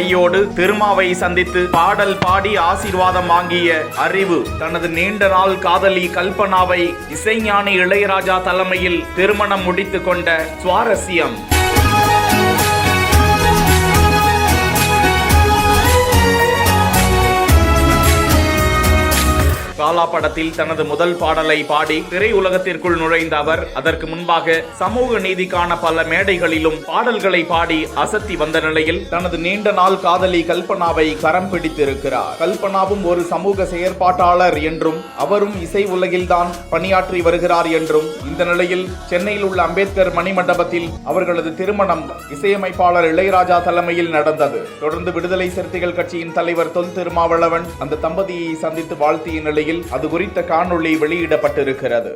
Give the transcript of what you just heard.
கையோடு திருமாவை சந்தித்து பாடல் பாடி ஆசீர்வாதம் வாங்கிய அறிவு தனது நீண்ட நாள் காதலி கல்பனாவை இசைஞானி இளையராஜா தலைமையில் திருமணம் முடித்துக் கொண்ட சுவாரஸ்யம். காலா படத்தில் தனது முதல் பாடலை பாடி திரையுலகத்திற்குள் நுழைந்த அவர் அதற்கு முன்பாக சமூக நீதிக்கான பல மேடைகளிலும் பாடல்களை பாடி அசத்தி வந்த நிலையில் தனது நீண்ட நாள் காதலி கல்பனாவை கரம் பிடித்திருக்கிறார். கல்பனாவும் ஒரு சமூக செயற்பாட்டாளர் என்றும் அவரும் இசை உலகில்தான் பணியாற்றி வருகிறார் என்றும் இந்த நிலையில் சென்னையில் உள்ள அம்பேத்கர் மணிமண்டபத்தில் அவர்களது திருமணம் இசையமைப்பாளர் இளையராஜா தலைமையில் நடந்தது. தொடர்ந்து விடுதலை சிறுத்தைகள் கட்சியின் தலைவர் தொல் திருமாவளவன் அந்த தம்பதியை சந்தித்து வாழ்த்திய நிலையில் அது குறித்த காணொளி வெளியிடப்பட்டிருக்கிறது.